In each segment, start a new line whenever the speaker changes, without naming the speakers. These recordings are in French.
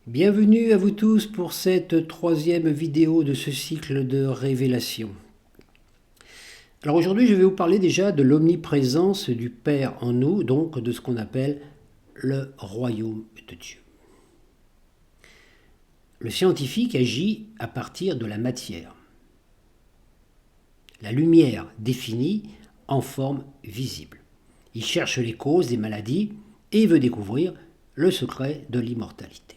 Bienvenue à vous tous pour cette troisième vidéo de ce cycle de révélation. Alors aujourd'hui, je vais vous parler déjà de l'omniprésence du Père en nous, donc de ce qu'on appelle le royaume de Dieu. Le scientifique agit à partir de la matière. La lumière définie en forme visible. Il cherche les causes des maladies et veut découvrir le secret de l'immortalité.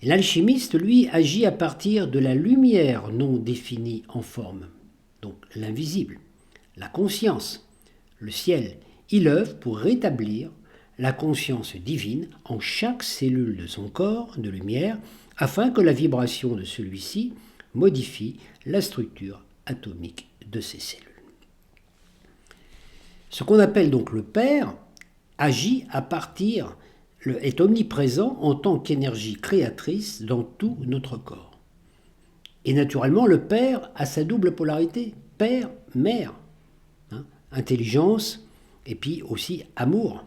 L'alchimiste, lui, agit à partir de la lumière non définie en forme, donc l'invisible, la conscience, le ciel. Il œuvre pour rétablir la conscience divine en chaque cellule de son corps de lumière, afin que la vibration de celui-ci modifie la structure atomique de ces cellules. Ce qu'on appelle donc le Père agit à partir est omniprésent en tant qu'énergie créatrice dans tout notre corps. Et naturellement, le Père a sa double polarité, Père, Mère, intelligence et puis aussi amour,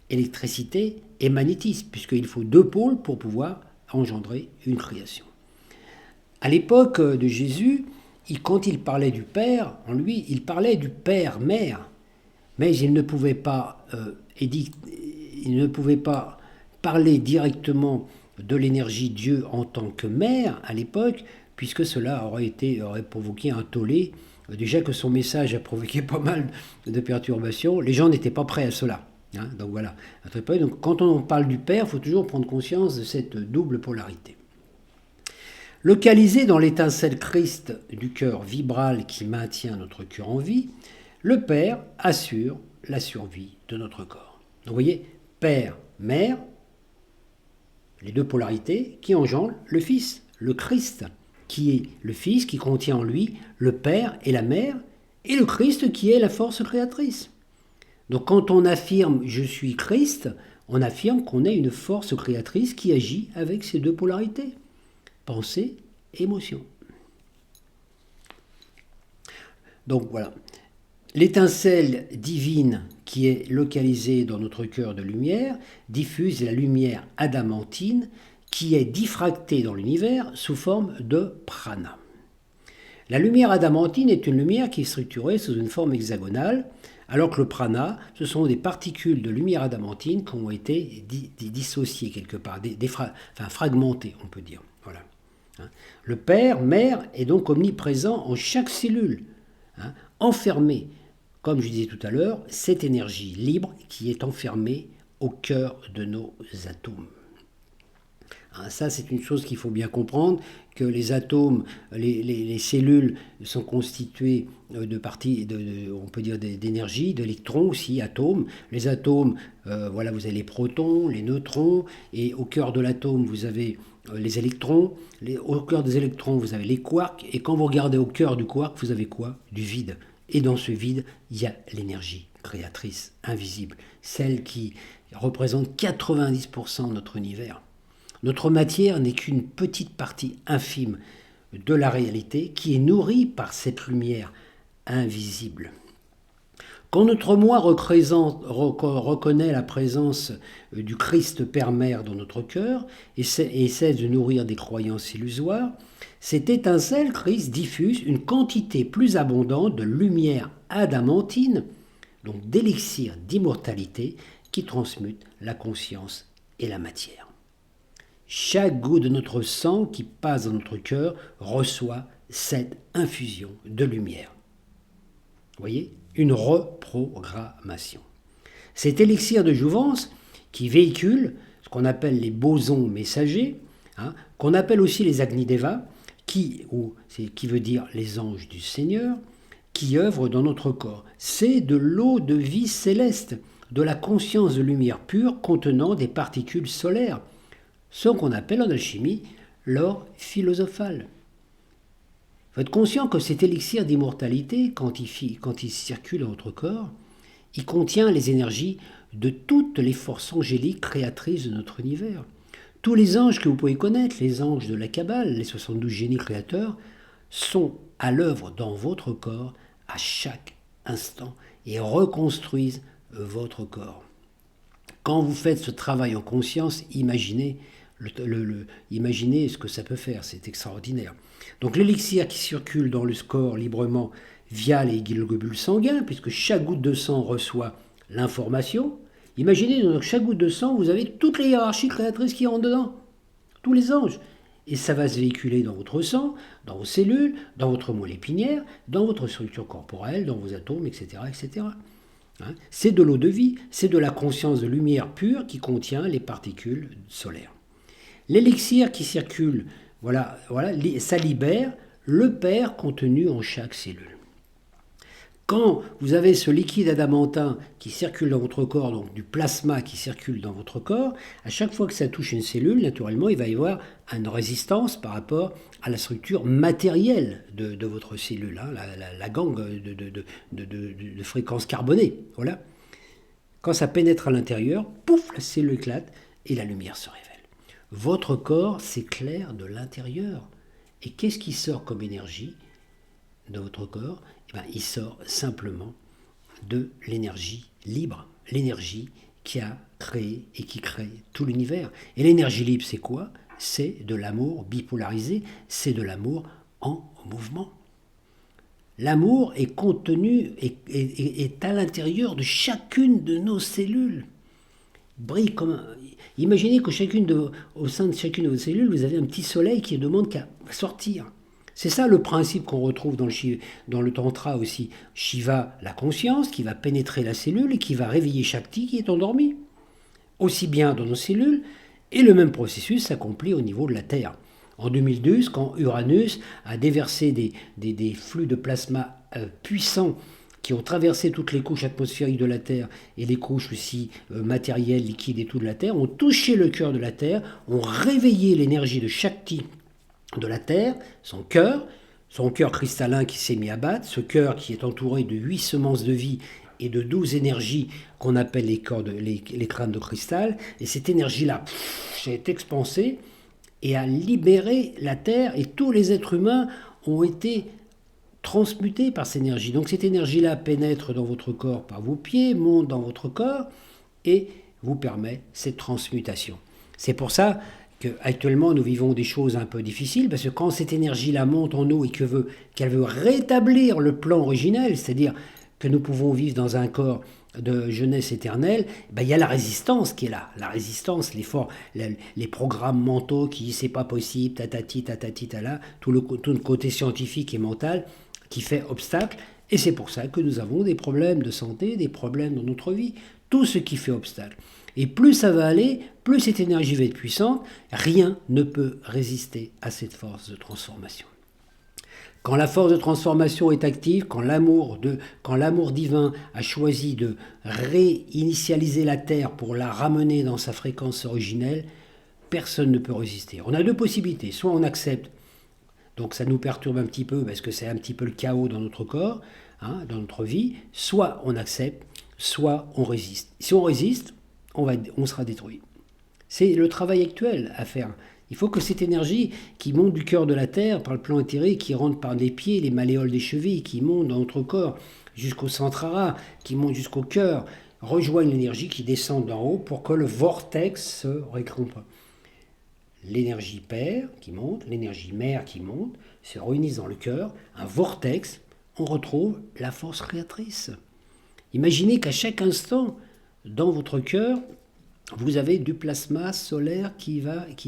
électricité et magnétisme, puisqu'il faut deux pôles pour pouvoir engendrer une création. À l'époque de Jésus, quand il parlait du Père, en lui, il parlait du Père, Mère, mais il ne pouvait pas parler directement de l'énergie Dieu en tant que mère à l'époque, puisque cela aurait provoqué un tollé. Déjà que son message a provoqué pas mal de perturbations, les gens n'étaient pas prêts à cela. Donc voilà. Donc quand on parle du Père, il faut toujours prendre conscience de cette double polarité. Localisé dans l'étincelle Christ du cœur vibral qui maintient notre cœur en vie, le Père assure la survie de notre corps. Donc vous voyez, Père, Mère, les deux polarités qui engendrent le Fils, le Christ, qui est le Fils qui contient en lui le Père et la Mère, et le Christ qui est la force créatrice. Donc quand on affirme « je suis Christ », on affirme qu'on est une force créatrice qui agit avec ces deux polarités, pensée, émotion. Donc voilà. L'étincelle divine qui est localisée dans notre cœur de lumière diffuse la lumière adamantine qui est diffractée dans l'univers sous forme de prana. La lumière adamantine est une lumière qui est structurée sous une forme hexagonale, alors que le prana, ce sont des particules de lumière adamantine qui ont été dissociées quelque part, fragmentées, on peut dire. Voilà. Le Père, Mère est donc omniprésent en chaque cellule, enfermé, comme je disais tout à l'heure, cette énergie libre qui est enfermée au cœur de nos atomes. Ça, c'est une chose qu'il faut bien comprendre, que les atomes, les cellules sont constituées de parties, on peut dire d'énergie, d'électrons aussi, atomes. Les atomes, voilà, vous avez les protons, les neutrons, et au cœur de l'atome, vous avez les électrons. Au cœur des électrons, vous avez les quarks, et quand vous regardez au cœur du quark, vous avez quoi? Du vide. Et dans ce vide, il y a l'énergie créatrice invisible, celle qui représente 90% de notre univers. Notre matière n'est qu'une petite partie infime de la réalité qui est nourrie par cette lumière invisible. Quand notre moi reconnaît la présence du Christ Père-Mère dans notre cœur et cesse de nourrir des croyances illusoires, cette étincelle Christ diffuse une quantité plus abondante de lumière adamantine, donc d'élixir d'immortalité qui transmute la conscience et la matière. Chaque goutte de notre sang qui passe dans notre cœur reçoit cette infusion de lumière. Vous voyez, une reprogrammation. Cet élixir de jouvence qui véhicule ce qu'on appelle les bosons messagers, qu'on appelle aussi les Agnidevas, qui veut dire les anges du Seigneur, qui œuvrent dans notre corps. C'est de l'eau de vie céleste, de la conscience de lumière pure contenant des particules solaires, ce qu'on appelle en alchimie l'or philosophal. Vous êtes conscient que cet élixir d'immortalité, quand il circule dans notre corps, il contient les énergies de toutes les forces angéliques créatrices de notre univers. Tous les anges que vous pouvez connaître, les anges de la Kabbale, les 72 génies créateurs, sont à l'œuvre dans votre corps à chaque instant et reconstruisent votre corps. Quand vous faites ce travail en conscience, imaginez Imaginez ce que ça peut faire, c'est extraordinaire. Donc l'élixir qui circule dans le corps librement via les globules sanguins, puisque chaque goutte de sang reçoit l'information. Imaginez, dans chaque goutte de sang, vous avez toutes les hiérarchies créatrices qui rentrent dedans, tous les anges. Et ça va se véhiculer dans votre sang, dans vos cellules, dans votre moelle épinière, dans votre structure corporelle, dans vos atomes, etc. etc. Hein, c'est de l'eau de vie, c'est de la conscience de lumière pure qui contient les particules solaires. L'élixir qui circule, voilà, ça libère le père contenu en chaque cellule. Quand vous avez ce liquide adamantin qui circule dans votre corps, donc du plasma qui circule dans votre corps, à chaque fois que ça touche une cellule, naturellement, il va y avoir une résistance par rapport à la structure matérielle de votre cellule, hein, la gangue de fréquences carbonées. Voilà. Quand ça pénètre à l'intérieur, pouf, la cellule éclate et la lumière se révèle. Votre corps s'éclaire de l'intérieur. Et qu'est-ce qui sort comme énergie de votre corps? Il sort simplement de l'énergie libre, l'énergie qui a créé et qui crée tout l'univers. Et l'énergie libre, c'est quoi? C'est de l'amour bipolarisé, c'est de l'amour en mouvement. L'amour est contenu, est à l'intérieur de chacune de nos cellules. Brille comme Imaginez qu'au sein de chacune de vos cellules, vous avez un petit soleil qui ne demande qu'à sortir. C'est ça le principe qu'on retrouve dans le tantra aussi. Shiva, la conscience, qui va pénétrer la cellule et qui va réveiller Shakti qui est endormi. Aussi bien dans nos cellules, et le même processus s'accomplit au niveau de la Terre. En 2012, quand Uranus a déversé des flux de plasma puissants qui ont traversé toutes les couches atmosphériques de la Terre et les couches aussi matérielles, liquides et tout de la Terre, ont touché le cœur de la Terre, ont réveillé l'énergie de Shakti de la Terre, son cœur cristallin qui s'est mis à battre, ce cœur qui est entouré de 8 semences de vie et de 12 énergies qu'on appelle les crânes de cristal, et cette énergie-là s'est expansée et a libéré la Terre, et tous les êtres humains ont été transmutés par cette énergie. Donc cette énergie-là pénètre dans votre corps par vos pieds, monte dans votre corps et vous permet cette transmutation. C'est pour ça qu'actuellement nous vivons des choses un peu difficiles, parce que quand cette énergie-là monte en nous et qu'elle veut rétablir le plan originel, c'est-à-dire que nous pouvons vivre dans un corps de jeunesse éternelle, il y a la résistance qui est là. La résistance, les programmes mentaux qui disent c'est pas possible, tatati, tala, tout le côté scientifique et mental qui fait obstacle. Et c'est pour ça que nous avons des problèmes de santé, des problèmes dans notre vie, tout ce qui fait obstacle. Et plus ça va aller, plus cette énergie va être puissante, rien ne peut résister à cette force de transformation. Quand la force de transformation est active, quand l'amour divin a choisi de réinitialiser la Terre pour la ramener dans sa fréquence originelle, personne ne peut résister. On a deux possibilités, soit on accepte, donc ça nous perturbe un petit peu parce que c'est un petit peu le chaos dans notre corps, dans notre vie, soit on accepte, soit on résiste. Si on résiste, on sera détruit. C'est le travail actuel à faire. Il faut que cette énergie qui monte du cœur de la Terre par le plan éthérique, qui rentre par les pieds, les malléoles des chevilles, qui monte dans notre corps jusqu'au centrara, qui monte jusqu'au cœur, rejoigne l'énergie qui descend d'en haut pour que le vortex se récompense. L'énergie père qui monte, l'énergie mère qui monte, se réunissent dans le cœur, un vortex, on retrouve la force créatrice. Imaginez qu'à chaque instant, dans votre cœur, vous avez du plasma solaire qui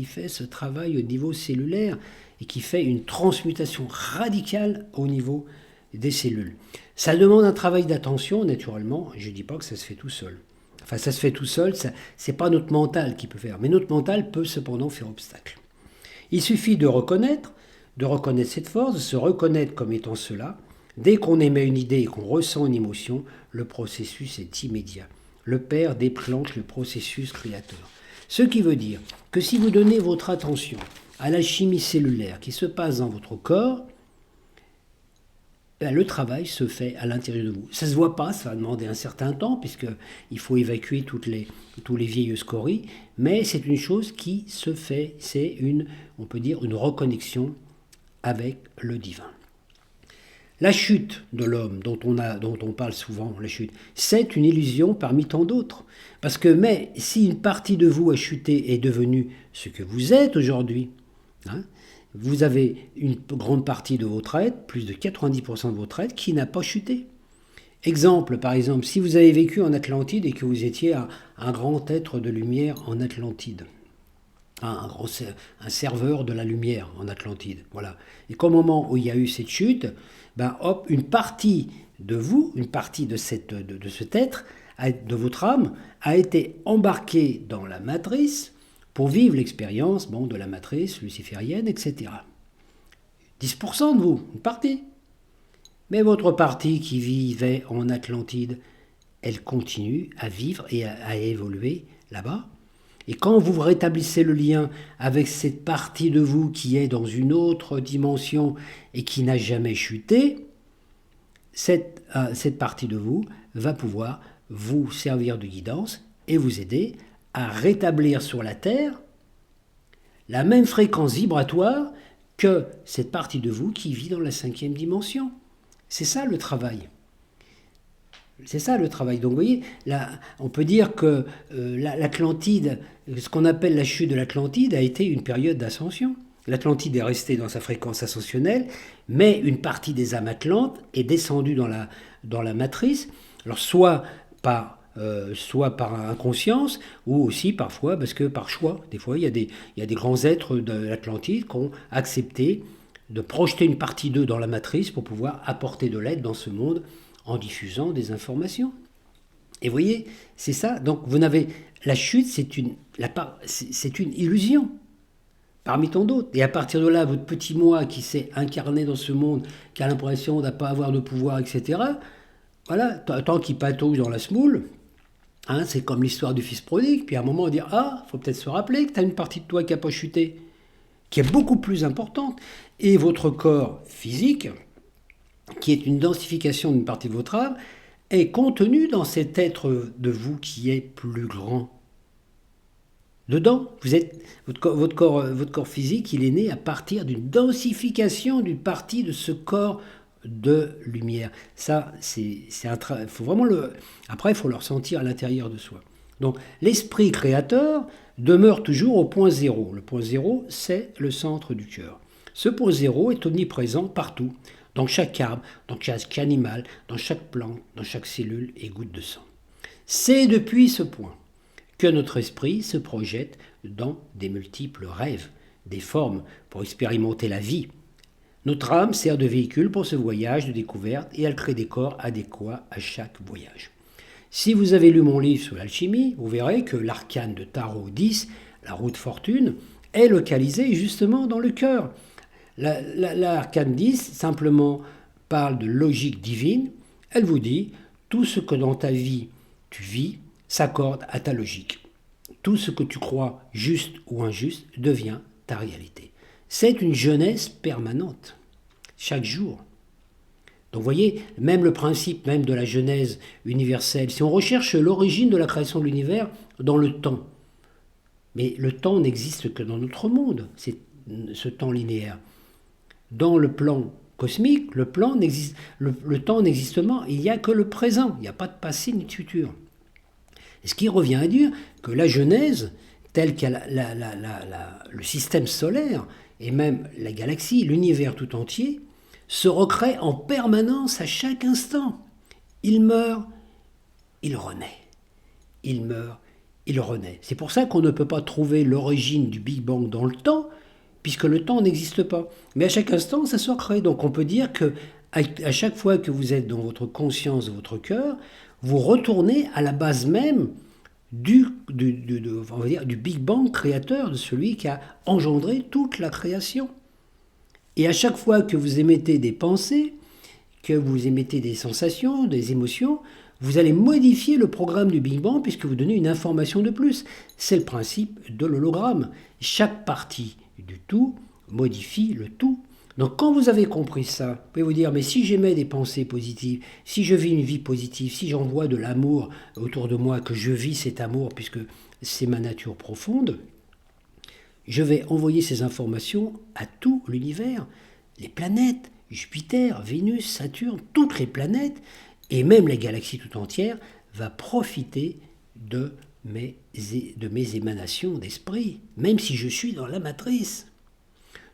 fait ce travail au niveau cellulaire et qui fait une transmutation radicale au niveau des cellules. Ça demande un travail d'attention, naturellement. Je ne dis pas que ça se fait tout seul. Enfin, ça se fait tout seul, c'est pas notre mental qui peut faire. Mais notre mental peut cependant faire obstacle. Il suffit de reconnaître cette force, de se reconnaître comme étant cela. Dès qu'on émet une idée et qu'on ressent une émotion, le processus est immédiat. Le Père déclenche le processus créateur. Ce qui veut dire que si vous donnez votre attention à la chimie cellulaire qui se passe dans votre corps, le travail se fait à l'intérieur de vous. Ça ne se voit pas, ça va demander un certain temps, puisqu'il faut évacuer tous les vieilles scories, mais c'est une chose qui se fait, on peut dire, une reconnexion avec le divin. La chute de l'homme, dont on parle souvent, la chute, c'est une illusion parmi tant d'autres. Parce que, mais si une partie de vous a chuté et est devenue ce que vous êtes aujourd'hui, hein, vous avez une grande partie de votre être, plus de 90% de votre être, qui n'a pas chuté. Exemple, par exemple, si vous avez vécu en Atlantide et que vous étiez un grand être de lumière en Atlantide, un serveur de la lumière en Atlantide, voilà. Et qu'au moment où il y a eu cette chute, ben hop, une partie de vous, une partie de cet être, de votre âme, a été embarquée dans la matrice pour vivre l'expérience de la matrice luciférienne, etc. 10% de vous, une partie. Mais votre partie qui vivait en Atlantide, elle continue à vivre et à évoluer là-bas. Et quand vous rétablissez le lien avec cette partie de vous qui est dans une autre dimension et qui n'a jamais chuté, cette partie de vous va pouvoir vous servir de guidance et vous aider à rétablir sur la Terre la même fréquence vibratoire que cette partie de vous qui vit dans la 5e dimension. C'est ça le travail. C'est ça le travail. Donc vous voyez, là, on peut dire que l'Atlantide, ce qu'on appelle la chute de l'Atlantide, a été une période d'ascension. L'Atlantide est restée dans sa fréquence ascensionnelle, mais une partie des âmes atlantes est descendue dans la matrice, alors soit par inconscience, ou aussi parfois parce que par choix. Des fois, il y a des grands êtres de l'Atlantide qui ont accepté de projeter une partie d'eux dans la matrice pour pouvoir apporter de l'aide dans ce monde en diffusant des informations. Et vous voyez, c'est ça. Donc vous n'avez la chute, c'est une illusion parmi tant d'autres. Et à partir de là, votre petit moi qui s'est incarné dans ce monde, qui a l'impression de ne pas avoir de pouvoir, etc. Voilà, tant qu'il patauge dans la semoule, hein, c'est comme l'histoire du fils prodigue. Puis à un moment, on va dire faut peut-être se rappeler que tu as une partie de toi qui n'a pas chuté, qui est beaucoup plus importante. Et votre corps physique, qui est une densification d'une partie de votre âme, est contenu dans cet être de vous qui est plus grand. Dedans, votre corps physique, il est né à partir d'une densification d'une partie de ce corps de lumière. Ça, faut vraiment après, il faut le ressentir à l'intérieur de soi. Donc, l'esprit créateur demeure toujours au point zéro. Le point zéro, c'est le centre du cœur. Ce point zéro est omniprésent partout, dans chaque arbre, dans chaque animal, dans chaque plante, dans chaque cellule et goutte de sang. C'est depuis ce point que notre esprit se projette dans des multiples rêves, des formes pour expérimenter la vie. Notre âme sert de véhicule pour ce voyage de découverte et elle crée des corps adéquats à chaque voyage. Si vous avez lu mon livre sur l'alchimie, vous verrez que l'arcane de Tarot 10, la roue de fortune, est localisée justement dans le cœur. L'arcane 10 simplement parle de logique divine. Elle vous dit, tout ce que dans ta vie tu vis s'accorde à ta logique. Tout ce que tu crois juste ou injuste devient ta réalité. C'est une jeunesse permanente, chaque jour. Donc vous voyez, même le principe même de la genèse universelle, si on recherche l'origine de la création de l'univers dans le temps, mais le temps n'existe que dans notre monde, c'est ce temps linéaire. Dans le plan cosmique, le temps n'existe pas, il n'y a que le présent, il n'y a pas de passé ni de futur. Et ce qui revient à dire que la Genèse, telle qu'elle le système solaire, et même la galaxie, l'univers tout entier, se recrée en permanence à chaque instant. Il meurt, il renaît. Il meurt, il renaît. C'est pour ça qu'on ne peut pas trouver l'origine du Big Bang dans le temps, puisque le temps n'existe pas. Mais à chaque instant, ça se recrée. Donc on peut dire que à chaque fois que vous êtes dans votre conscience, dans votre cœur, vous retournez à la base même on va dire, du Big Bang créateur, de celui qui a engendré toute la création. Et à chaque fois que vous émettez des pensées, que vous émettez des sensations, des émotions, vous allez modifier le programme du Big Bang puisque vous donnez une information de plus. C'est le principe de l'hologramme. Chaque partie du tout modifie le tout. Donc quand vous avez compris ça, vous pouvez vous dire, mais si j'émets des pensées positives, si je vis une vie positive, si j'envoie de l'amour autour de moi, que je vis cet amour puisque c'est ma nature profonde, je vais envoyer ces informations à tout l'univers, les planètes, Jupiter, Vénus, Saturne, toutes les planètes, et même la galaxie tout entière, va profiter de mes émanations d'esprit, même si je suis dans la matrice.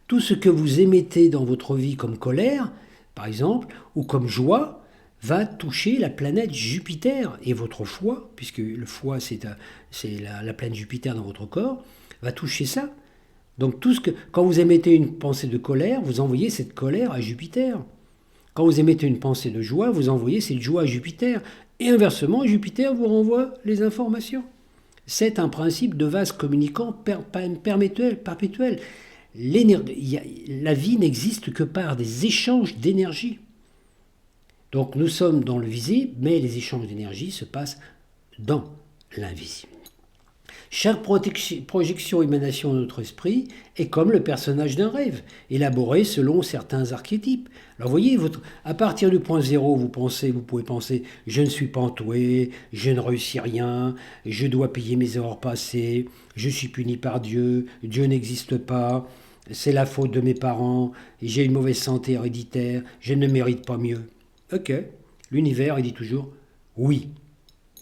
Tout ce que vous émettez dans votre vie comme colère, par exemple, ou comme joie, va toucher la planète Jupiter. Et votre foie, puisque le foie c'est la planète Jupiter dans votre corps, va toucher ça. Donc quand vous émettez une pensée de colère, vous envoyez cette colère à Jupiter. Quand vous émettez une pensée de joie, vous envoyez cette joie à Jupiter. Et inversement, Jupiter vous renvoie les informations. C'est un principe de vase communicant perpétuel. La vie n'existe que par des échanges d'énergie. Donc nous sommes dans le visible, mais les échanges d'énergie se passent dans l'invisible. Chaque projection émanation de notre esprit est comme le personnage d'un rêve, élaboré selon certains archétypes. Alors vous voyez, à partir du point zéro, vous pouvez penser « je ne suis pas entouré, je ne réussis rien, je dois payer mes erreurs passées, je suis puni par Dieu, Dieu n'existe pas, c'est la faute de mes parents, j'ai une mauvaise santé héréditaire, je ne mérite pas mieux. » Ok, l'univers il dit toujours « oui,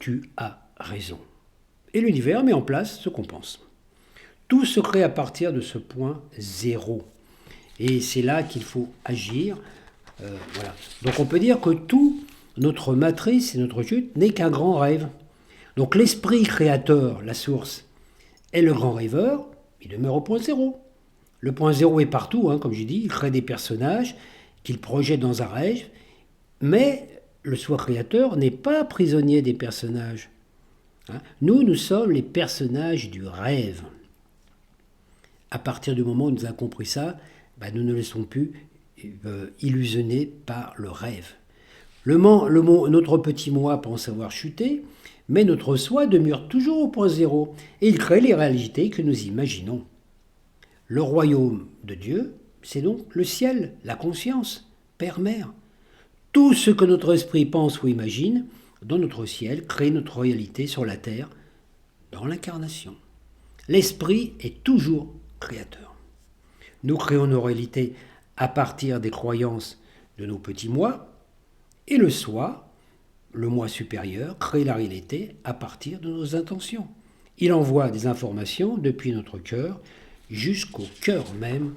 tu as raison ». Et l'univers met en place ce qu'on pense. Tout se crée à partir de ce point zéro. Et c'est là qu'il faut agir. Voilà. Donc on peut dire que tout, notre matrice et notre chute, n'est qu'un grand rêve. Donc l'esprit créateur, la source, est le grand rêveur, il demeure au point zéro. Le point zéro est partout, comme j'ai dit, il crée des personnages qu'il projette dans un rêve, mais le soi créateur n'est pas prisonnier des personnages. Nous sommes les personnages du rêve. À partir du moment où nous avons compris ça, nous ne laissons plus illusionner par le rêve. Notre petit moi pense avoir chuté, mais notre soi demeure toujours au point zéro et il crée les réalités que nous imaginons. Le royaume de Dieu, c'est donc le ciel, la conscience, Père-Mère. Tout ce que notre esprit pense ou imagine dans notre ciel, crée notre réalité sur la terre, dans l'incarnation. L'esprit est toujours créateur. Nous créons nos réalités à partir des croyances de nos petits moi, et le soi, le moi supérieur, crée la réalité à partir de nos intentions. Il envoie des informations depuis notre cœur jusqu'au cœur même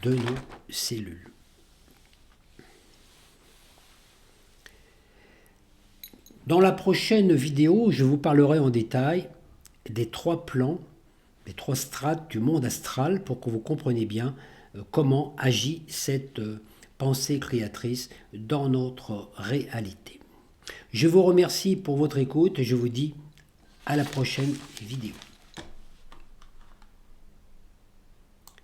de nos cellules. Dans la prochaine vidéo, je vous parlerai en détail des 3 plans, des 3 strates du monde astral pour que vous compreniez bien comment agit cette pensée créatrice dans notre réalité. Je vous remercie pour votre écoute et je vous dis à la prochaine vidéo.